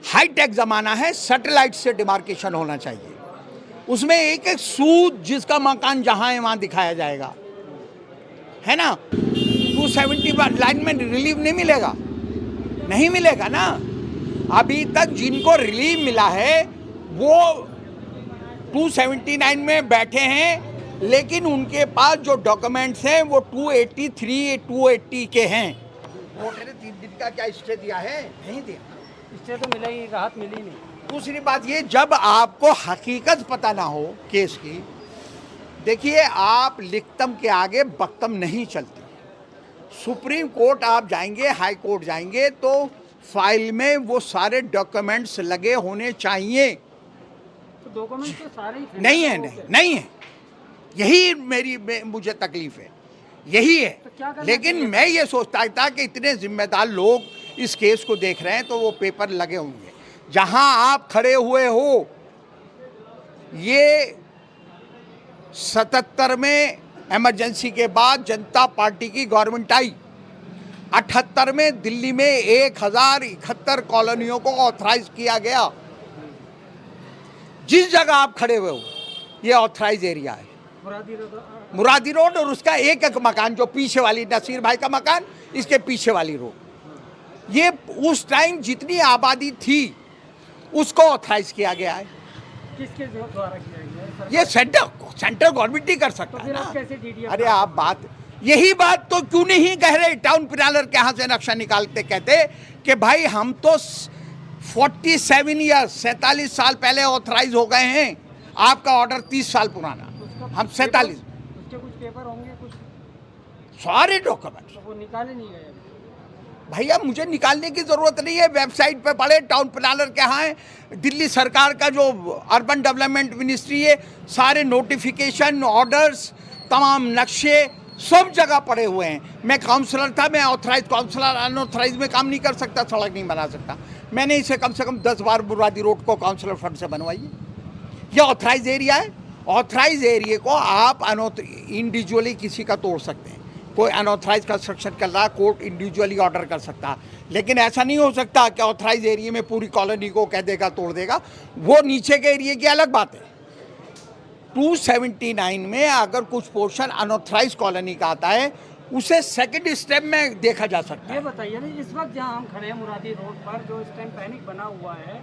Hi tech ज़माना है, satellite से डिमार्केशन होना चाहिए। उसमें एक एक सूद जिसका मकान जहाँ है वहाँ दिखाया जाएगा, है ना। 270 लाइन में रिलीफ नहीं मिलेगा, नहीं मिलेगा ना। अभी तक जिनको रिलीफ मिला है वो 279 में बैठे हैं, लेकिन उनके पास जो डॉक्यूमेंट्स हैं वो 283 280 के हैं। कोर्ट ने 3 दिन का क्या स्टे दिया है? नहीं दिया। इससे तो मिला ही, राहत मिली नहीं। दूसरी बात ये, जब आपको हकीकत पता ना हो केस की, देखिए आप लिखतम के आगे बख्तम नहीं चलती। सुप्रीम कोर्ट आप जाएंगे, हाई कोर्ट जाएंगे तो फाइल में वो सारे डॉक्यूमेंट्स लगे होने चाहिए। तो डॉक्यूमेंट तो सारे ही थे। नहीं है, नहीं है। यही मुझे तकलीफ है, यही है। तो लेकिन मैं ये सोचता था कि इतने जिम्मेदार लोग इस केस को देख रहे हैं तो वो पेपर लगे होंगे। जहां आप खड़े हुए हो, ये 77 में इमरजेंसी के बाद जनता पार्टी की गवर्नमेंट आई। 78 में दिल्ली में 1071 कॉलोनियों को ऑथराइज किया गया। जिस जगह आप खड़े हुए हो ये ऑथराइज एरिया है, मुरादी रोड, और उसका एक एक मकान, जो पीछे वाली नसीर भाई का मकान, इसके पीछे वाली रोड, ये उस टाइम जितनी आबादी थी उसको ऑथराइज किया गया है। किसके द्वारा किया गया? ये सेंटर गवर्नमेंट ही कर सकता है ना। कैसे DDM? अरे आप यही बात तो क्यों नहीं कह रहे? टाउन प्लानर के यहाँ से नक्शा निकालते कहते कि भाई हम तो 47 या 47 साल पहले ऑथराइज हो गए हैं, आपका ऑर्डर 30 साल पुराना, हम 47। उसके कुछ पेपर होंगे, कुछ सारे डॉक्यूमेंट्स वो निकाले नहीं गए। भैया मुझे निकालने की ज़रूरत नहीं है, वेबसाइट पे पढ़े, टाउन प्लानर के यहाँ है, दिल्ली सरकार का जो अर्बन डेवलपमेंट मिनिस्ट्री है, सारे नोटिफिकेशन, ऑर्डर्स, तमाम नक्शे सब जगह पड़े हुए हैं। मैं काउंसलर था, मैं ऑथराइज काउंसलर अनऑथराइज में काम नहीं कर सकता, सड़क नहीं बना सकता। मैंने इसे कम से कम 10 बार मुरादी रोड को काउंसलर फंड से बनवाई है। ये ऑथराइज एरिया है। ऑथराइज एरिया को आप इंडिविजुअली किसी का तोड़ सकते हैं। कोई अनऑथराइज कंस्ट्रक्शन कर रहा, कोर्ट इंडिविजुअली ऑर्डर कर सकता, लेकिन ऐसा नहीं हो सकता कि ऑथराइज एरिया में पूरी कॉलोनी को कह देगा तोड़ देगा। वो नीचे के एरिया की अलग बात है। 279 में अगर कुछ पोर्शन अनऑथराइज कॉलोनी का आता है, उसे सेकंड स्टेप में देखा जा सकता है। ये बताइए ना, इस वक्त जहाँ हम खड़े हैं मुरादी रोड पर, जो इस टाइम पैनिक बना हुआ है,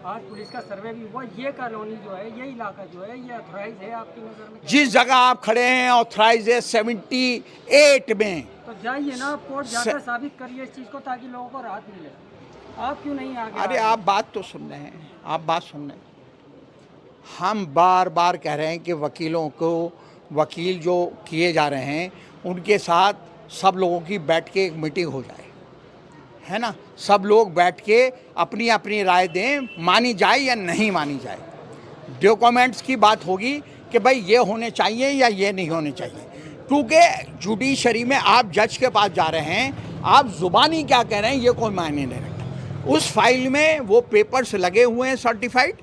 आज पुलिस का सर्वे भी हुआ, ये कॉलोनी जो है, ये इलाका जो है, ये ऑथराइज है आपकी नज़र में? जिस जगह आप खड़े हैं ऑथराइज है 78 में। तो जाइए ना, आप कोर्ट जाकर साबित करिए इस चीज़ को, ताकि लोगों को राहत मिले। आप क्यों नहीं आगे? अरे आप बात तो सुन रहे हैं, आप बात सुन रहे हैं। हम बार बार कह रहे हैं कि वकीलों को, वकील जो किए जा रहे हैं उनके साथ सब लोगों की बैठ के एक मीटिंग हो जाए, है ना। सब लोग बैठ के अपनी अपनी राय दें, मानी जाए या नहीं मानी जाए। डॉक्यूमेंट्स की बात होगी कि भाई ये होने चाहिए या ये नहीं होने चाहिए, क्योंकि जुडिशरी में आप जज के पास जा रहे हैं, आप ज़ुबानी क्या कह रहे हैं ये कोई मायने नहीं रखता। उस फाइल में वो पेपर्स लगे हुए हैं सर्टिफाइड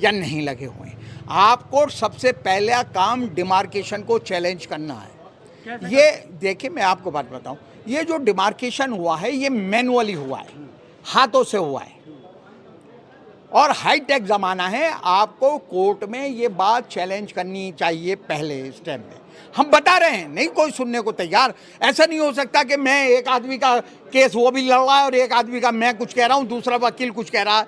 या नहीं लगे हुए हैं। आपको सबसे पहला काम डिमार्केशन को चैलेंज करना है। ये देखिए, मैं आपको बात बताऊं, ये जो डिमार्केशन हुआ है ये मैनुअली हुआ है, हाथों से हुआ है, और हाईटेक ज़माना है। आपको कोर्ट में ये बात चैलेंज करनी चाहिए पहले स्टेप में। हम बता रहे हैं, नहीं कोई सुनने को तैयार। ऐसा नहीं हो सकता कि मैं एक आदमी का केस वो भी लड़ रहा है और एक आदमी का मैं कुछ कह रहा हूँ, दूसरा वकील कुछ कह रहा है,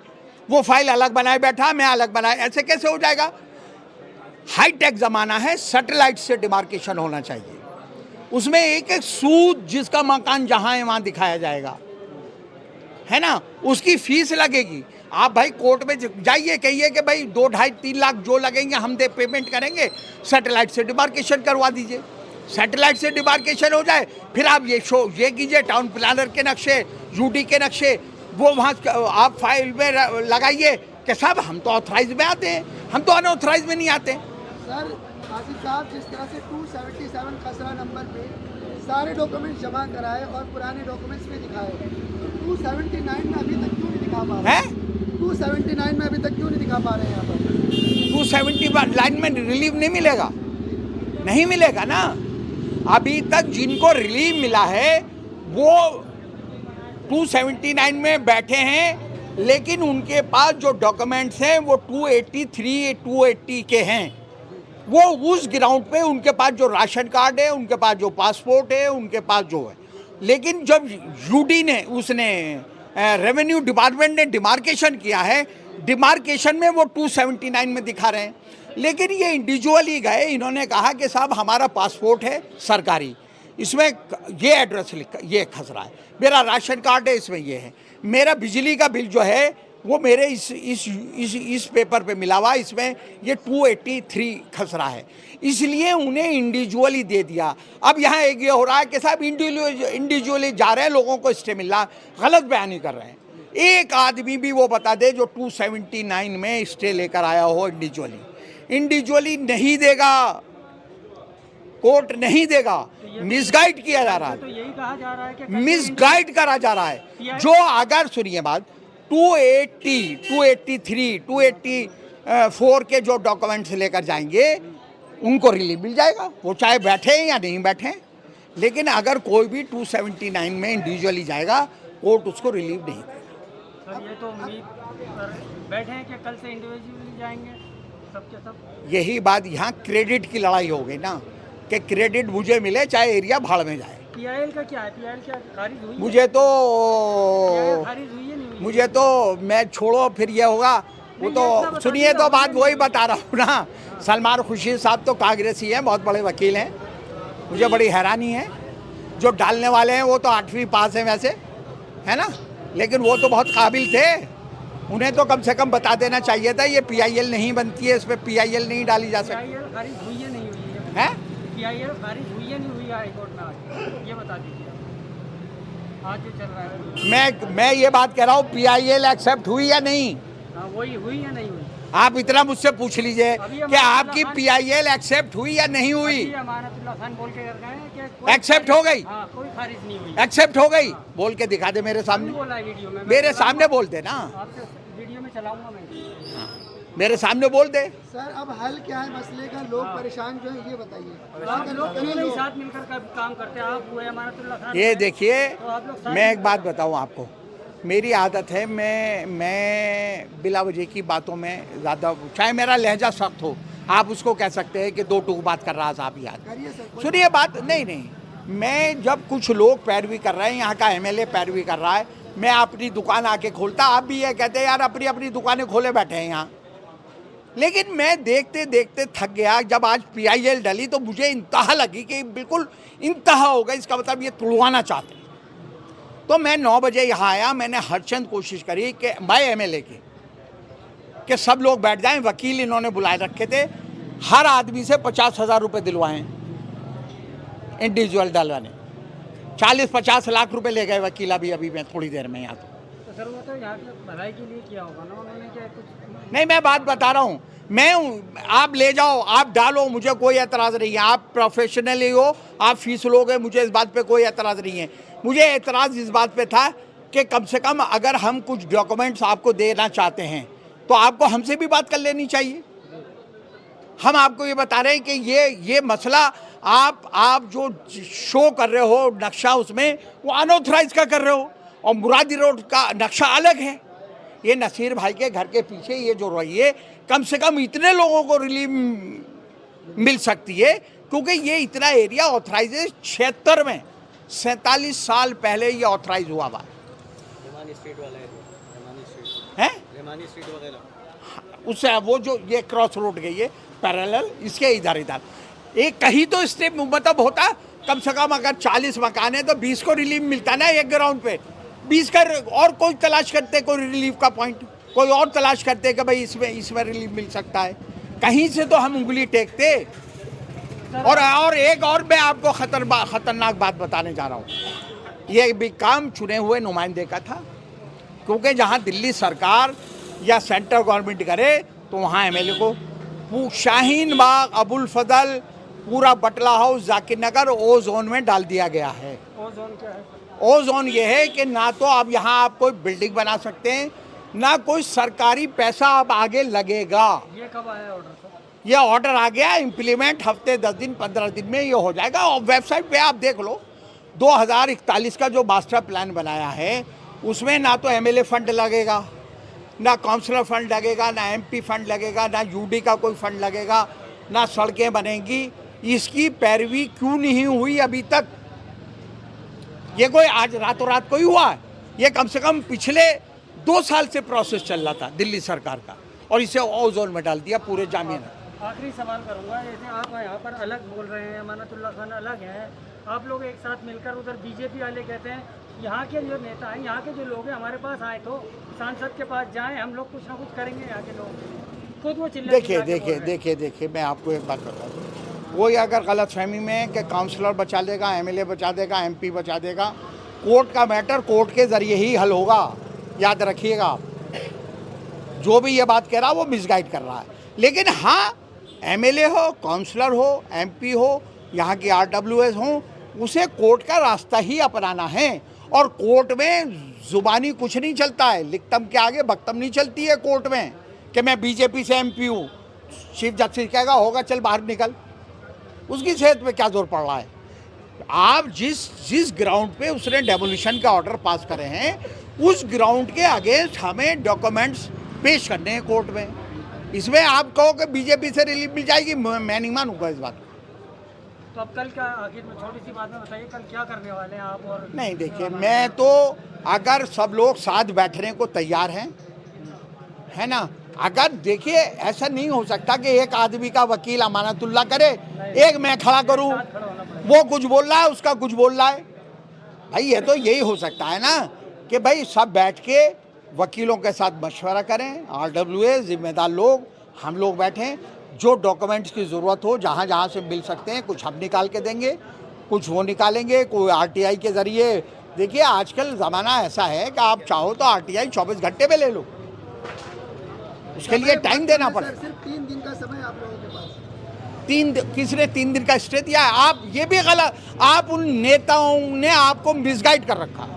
वो फाइल अलग बनाए बैठा, मैं अलग बनाए, ऐसे कैसे हो जाएगा? हाईटेक ज़माना है, सैटेलाइट से डिमार्केशन होना चाहिए। उसमें एक एक सूद जिसका मकान जहाँ है वहाँ दिखाया जाएगा, है ना। उसकी फीस लगेगी। आप भाई कोर्ट में जाइए, कहिए कि भाई 2, 2.5, 3 लाख जो लगेंगे हम पेमेंट करेंगे, सैटेलाइट से डिमार्केशन करवा दीजिए। सैटेलाइट से डिमार्केशन हो जाए, फिर आप ये कीजिए, टाउन प्लानर के नक्शे, यूडी के नक्शे, वो वहाँ आप फाइल में लगाइए कि साहब हम तो ऑथराइज में आते हैं, हम तो अनऑथराइज में नहीं आते। सर आसिफ साहब, जिस तरह से 277 खसरा नंबर पे सारे डॉक्यूमेंट्स जमा कराए और पुराने डॉक्यूमेंट्स भी दिखाए, 279 में अभी तक क्यों नहीं दिखा पा रहे हैं? 279 में अभी तक क्यों नहीं दिखा पा रहे हैं यहाँ पर? 270 लाइन में रिलीफ नहीं मिलेगा, नहीं मिलेगा ना। अभी तक जिनको रिलीफ मिला है वो 279 में बैठे हैं, लेकिन उनके पास जो डॉक्यूमेंट्स हैं वो 283 280 के हैं। वो उस ग्राउंड पे उनके पास जो राशन कार्ड है, उनके पास जो पासपोर्ट है, उनके पास जो है। लेकिन जब यूडी ने उसने रेवेन्यू डिपार्टमेंट ने डिमार्केशन किया है, डिमार्केशन में वो 279 में दिखा रहे हैं। लेकिन ये इंडिविजुअली गए, इन्होंने कहा कि साहब हमारा पासपोर्ट है सरकारी, इसमें ये एड्रेस लिखा, ये खस रहा है, मेरा राशन कार्ड है इसमें ये है, मेरा बिजली का बिल जो है वो मेरे इस पेपर पे मिला हुआ, इसमें ये 283 खस रहा है, इसलिए उन्हें इंडिविजुअली दे दिया। अब यहाँ एक ये हो रहा है कि साहब इंडिविजुअली जा रहे हैं, लोगों को स्टे मिल रहा, गलत बयानी कर रहे हैं। एक आदमी भी वो बता दे जो 279 में स्टे लेकर आया हो इंडिविजुअली नहीं देगा, कोर्ट नहीं देगा। मिसगाइड किया जा रहा है, तो यही कहा जा रहा है कि मिसगाइड करा जा रहा है। जो अगर सुनिए बात, 280, 283, 284 के जो डॉक्यूमेंट्स लेकर जाएंगे उनको रिलीफ मिल जाएगा, वो चाहे बैठे या नहीं बैठे। लेकिन अगर कोई भी 279 में इंडिविजुअली जाएगा, कोर्ट उसको रिलीफ नहीं देगा। सर ये तो उम्मीद कर बैठे हैं कि कल से इंडिविजुअली जाएंगे सबके सब। यही बात, यहाँ क्रेडिट की लड़ाई हो गई ना, कि क्रेडिट मुझे मिले चाहे एरिया भाड़ में जाए। पीआईएल का क्या है? पीआईएल क्या खारिज हुई? मुझे तो खारिज हुई है नहीं हुई? मुझे तो मैं छोड़ो, फिर ये होगा वो तो सुनिए, तो बात वही बता रहा हूँ ना। सलमान खुर्शीद साहब तो कांग्रेसी हैं, बहुत बड़े वकील हैं, मुझे बड़ी हैरानी है। जो डालने वाले हैं वो तो 8वीं पास हैं वैसे, है ना, लेकिन वो तो बहुत काबिल थे, उन्हें तो कम से कम बता देना चाहिए था ये पीआईएल नहीं बनती है, इस पर पीआईएल नहीं डाली जा सकती पीआईएल खारिज हुई है नहीं हुई है। पीआईएल खारिज हुई है नहीं हुई हाई कोर्ट में आज, ये बता दीजिए आज जो चल रहा है। मैं ये बात कह रहा हूँ, पीआईएल एक्सेप्ट हुई या नहीं, हाँ वही हुई या नहीं हुई? आप इतना मुझसे पूछ लीजिए कि आपकी पीआईएल एक्सेप्ट हुई या नहीं हुई। अमानतुल्लाह खान बोल के गए हैं कि एक्सेप्ट हो गई, हाँ कोई खारिज नहीं हुई, एक्सेप्ट हो गई, बोल के दिखा दे मेरे सामने, बोला है वीडियो में, मेरे सामने बोल दे ना, आपसे वीडियो में चलाऊंगा मैं। मेरे सामने बोल दे। सर अब हल क्या है मसले का? लोग परेशान जो है ये बताइए। आप लोग क्यों नहीं साथ मिलकर काम करते? आप हुए अमानतुल्लाह खान, ये देखिए, तो आप लोग मैं एक बात बताऊं आपको, मेरी आदत है, मैं बिला वजह की बातों में ज़्यादा, चाहे मेरा लहजा सख्त हो, आप उसको कह सकते हैं कि दो टूक बात कर रहा था आप याद करिए सर। सुनिए बात, नहीं, मैं जब कुछ लोग पैरवी कर रहे हैं, यहाँ का एमएलए पैरवी कर रहा है, मैं अपनी दुकान आके खोलता, आप भी ये कहते हैं यार अपनी अपनी दुकानें खोले बैठे हैं यहाँ। लेकिन मैं देखते देखते थक गया, जब आज पीआईएल डली तो मुझे इंतहा लगी कि बिल्कुल इंतहा होगा, इसका मतलब ये तुड़वाना चाहते हैं। तो मैं 9 बजे यहाँ आया, मैंने हर चंद कोशिश करी कि बाय एमएलए की कि सब लोग बैठ जाएं, वकील इन्होंने बुलाए रखे थे, हर आदमी से 50,000 रुपये दिलवाएं, इंडिविजुअल डलवाने, 40-50 लाख रुपए ले गए वकील अभी मैं थोड़ी देर में यहाँ। तो सर वो तो यहाँ की भलाई के लिए किया होगा ना उन्होंने, क्या कुछ नहीं, मैं बात बता रहा हूँ, मैं हूँ, आप ले जाओ, आप डालो, मुझे कोई एतराज़ नहीं है, आप प्रोफेशनली हो, आप फीस लोगे, मुझे इस बात पे कोई एतराज़ नहीं है। मुझे एतराज़ इस बात पे था कि कम से कम अगर हम कुछ डॉक्यूमेंट्स आपको देना चाहते हैं तो आपको हमसे भी बात कर लेनी चाहिए। हम आपको ये बता रहे हैं कि ये मसला आप जो शो कर रहे हो नक्शा, उसमें वो अनऑथराइज का कर रहे हो, और मुरादी रोड का नक्शा अलग है। ये नसीर भाई के घर के पीछे ये जो रही है, कम से कम इतने लोगों को रिलीफ मिल सकती है, क्योंकि ये इतना एरिया ऑथराइज है। 76 में 47 साल पहले ये ऑथराइज हुआ हुआ है, उससे वो जो ये क्रॉस रोड गई है पैरेलल, इसके इधर एक कहीं तो स्टेप मतलब होता, कम से कम अगर 40 मकान है तो 20 को रिलीफ मिलता ना एक ग्राउंड पे, 20 का, और कोई तलाश करते कोई रिलीफ का पॉइंट, कोई और तलाश करते कि भाई इसमें रिलीफ मिल सकता है, कहीं से तो हम उंगली टेकते। और एक और मैं आपको खतरनाक बात बताने जा रहा हूँ, ये भी काम चुने हुए नुमाइंदे का था, क्योंकि जहाँ दिल्ली सरकार या सेंट्रल गवर्नमेंट करे तो वहाँ एमएलए को शाहीन बाग, अबुल फजल, पूरा बटला हाउस, जाकिर नगर ओ जोन में डाल दिया गया है। ओ जोन क्या है? ओ जोन ये है कि ना तो आप यहाँ आप कोई बिल्डिंग बना सकते हैं, ना कोई सरकारी पैसा आप आगे लगेगा। ये कब आया ऑर्डर सर? ये ऑर्डर आ गया, इम्प्लीमेंट हफ्ते 10 दिन 15 दिन में ये हो जाएगा। और वेबसाइट पे आप देख लो, 2041 का जो मास्टर प्लान बनाया है उसमें ना तो एमएलए फंड लगेगा, ना काउंसलर फंड लगेगा, ना एमपी फंड लगेगा, ना यूडी का कोई फंड लगेगा, ना सड़कें बनेंगी। इसकी पैरवी क्यों नहीं हुई अभी तक? ये कोई आज रातों रात कोई हुआ है? ये कम से कम पिछले 2 साल से प्रोसेस चल रहा था दिल्ली सरकार का, और इसे ओजोन में डाल दिया पूरे जामिया ने। आखिरी सवाल करूंगा, जैसे आप यहाँ पर अलग बोल रहे हैं, अमानतुल्लाह खान अलग हैं, आप लोग एक साथ मिलकर उधर बीजेपी वाले कहते हैं यहाँ के जो नेता हैं, यहाँ के जो लोग हैं हमारे पास आए तो सांसद के पास जाएं, हम लोग कुछ ना कुछ करेंगे यहाँ के लोग, खुद वो चिल्ला देखिए मैं आपको एक बात बता दूँ, कोई अगर गलत फहमी में है कि काउंसलर बचा देगा, एमएलए बचा देगा, एमपी बचा देगा, कोर्ट का मैटर कोर्ट के ज़रिए ही हल होगा, याद रखिएगा आप। जो भी ये बात कह रहा है वो मिसगाइड कर रहा है। लेकिन हाँ, एमएलए हो, काउंसलर हो, एमपी हो, यहाँ की आरडब्ल्यूएस हो, उसे कोर्ट का रास्ता ही अपनाना है। और कोर्ट में ज़ुबानी कुछ नहीं चलता है, लिखतम के आगे बख्तम नहीं चलती है कोर्ट में कि मैं बीजेपी से एमपी हूँ। चीफ जस्टिस कहेगा होगा चल बाहर निकल, उसकी सेहत पे क्या जोर पड़ रहा है? आप जिस ग्राउंड पे उसने डेमोलिशन का ऑर्डर पास करे हैं, उस ग्राउंड के अगेंस्ट हमें डॉक्यूमेंट्स पेश करने हैं कोर्ट में। इसमें आप कहो कि बीजेपी से रिलीफ मिल जाएगी, मैं नहीं मानूंगा इस बात को। तो अब कल क्या, आखिर में छोटी सी बात में बताइए, कल क्या करने वाले हैं आप? और नहीं देखिए, मैं तो अगर सब लोग साथ बैठने को तैयार हैं, है ना, अगर देखिए ऐसा नहीं हो सकता कि एक आदमी का वकील अमानतुल्लाह करे, एक मैं खड़ा करूं, वो कुछ बोल रहा है, उसका कुछ बोल रहा है। भाई ये तो यही हो सकता है ना कि भाई सब बैठ के वकीलों के साथ मशवरा करें, आरडब्ल्यूएस जिम्मेदार लोग, हम लोग बैठें, जो डॉक्यूमेंट्स की ज़रूरत हो जहाँ जहाँ से मिल सकते हैं, कुछ हम निकाल के देंगे, कुछ वो निकालेंगे, कोई आरटीआई के ज़रिए। देखिए आजकल ज़माना ऐसा है कि आप चाहो तो आरटीआई 24 घंटे में ले लो, उसके लिए टाइम देना पड़ेगा। सिर्फ 3 दिन का समय आप लोगों के पास। किसने 3 दिन का स्टे दिया? आप ये भी गलत, आप उन नेताओं ने आपको मिसगाइड कर रखा।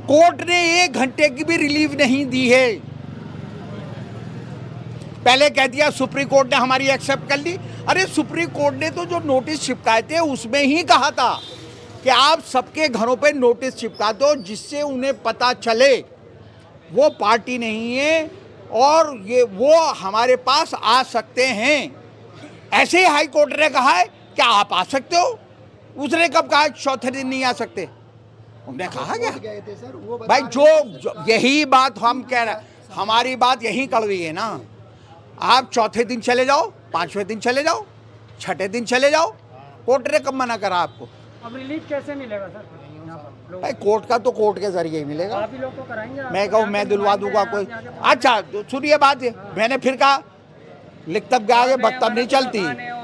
कोर्ट ने 1 घंटे की भी रिलीफ नहीं दी है। पहले कह दिया सुप्रीम कोर्ट ने हमारी एक्सेप्ट कर ली। अरे सुप्रीम कोर्ट ने तो जो नोटिस चिपकाए थे उसमें ही कहा था कि आप सबके घरों पे नोटिस चिपका दो जिससे उन्हें पता चले वो पार्टी नहीं है और ये वो हमारे पास आ सकते हैं। ऐसे ही हाई कोर्ट ने कहा है कि आप आ सकते हो। उसने कब कहा चौथे दिन नहीं आ सकते? उन्होंने कहा क्या? गए थे सर, वो भाई जो यही बात हम कह रहे हैं, हमारी बात यही कड़वी है ना। आप चौथे दिन चले जाओ, 5वें दिन चले जाओ, 6ठे दिन चले जाओ, कोर्ट ने कब मना करा आपको? अब रिलीफ कैसे मिलेगा सर यहाँ पर? भाई कोर्ट का तो कोर्ट के जरिए ही मिलेगा। आप ही लोग तो कराएंगे। मैं कहूँ मैं दिलवा दूंगा कोई? अच्छा सुनिए बात, मैंने फिर कहा लिखतब के आगे बख्तब नहीं चलती।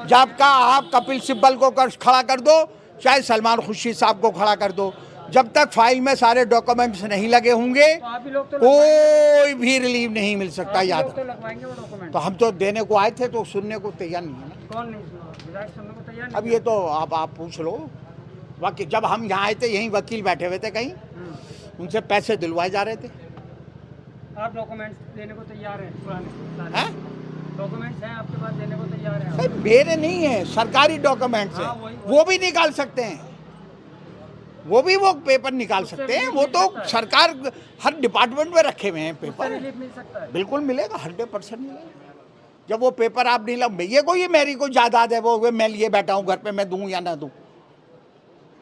जब कहा आप कपिल सिब्बल को खड़ा कर दो, चाहे सलमान खुर्शीद साहब को खड़ा कर दो, जब तक फाइल में सारे डॉक्यूमेंट्स नहीं लगे होंगे कोई भी रिलीफ नहीं मिल सकता। याद तो लगवाएंगे वो डॉक्यूमेंट। तो हम तो देने को आए थे, तो सुनने को तैयार नहीं है ना। कौन नहीं सुना? विधायक सुनने को तैयार नहीं। अब ये तो आप पूछ लो। वकील जब हम यहाँ आए थे यहीं वकील बैठे हुए थे कहीं, उनसे पैसे दिलवाए जा रहे थे। आप डॉक्यूमेंट्स देने को तैयार हैं? हैं? डॉक्यूमेंट्स हैं आपके पास, देने को तैयार हैं? भाई मेरे नहीं है, सरकारी डॉक्यूमेंट्स हैं, वो भी निकाल सकते हैं, वो भी वो पेपर निकाल सकते हैं। वो तो सरकार हर डिपार्टमेंट में रखे हुए हैं पेपर। रिलीफ मिल सकता है? बिल्कुल मिलेगा, 100% मिलेगा। जब वो पेपर आप नहीं ला, ये कोई मेरी कोई जायदाद है वो मैं लिए बैठा हूँ घर पे, मैं दूँ या ना दूँ?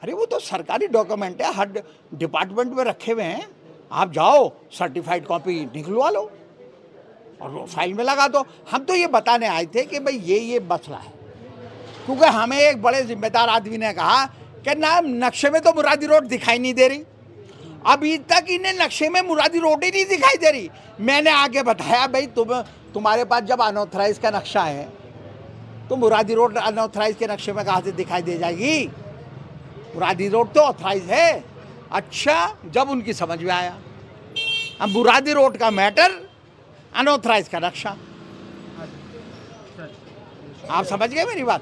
अरे वो तो सरकारी डॉक्यूमेंट है, हर डिपार्टमेंट में रखे हुए हैं। आप जाओ सर्टिफाइड कॉपी निकलवा लो और वो फाइल में लगा दो। हम तो ये बताने आए थे कि भाई ये मसला है, क्योंकि हमें एक बड़े जिम्मेदार आदमी ने कहा कि ना नक्शे में तो मुरादी रोड दिखाई नहीं दे रही। अभी तक इन्हें नक्शे में मुरादी रोड ही नहीं दिखाई दे रही। मैंने आगे बताया भाई तुम्हारे पास जब अनऑथराइज का नक्शा है तो मुरादी रोड अनऑथराइज के नक्शे में कहाँ से दिखाई दे जाएगी? मुरादी रोड तो ऑथराइज है। अच्छा, जब उनकी समझ में आया अब मुरादी रोड का मैटर, अनऑथराइज का नक्शा। आप समझ गए मेरी बात?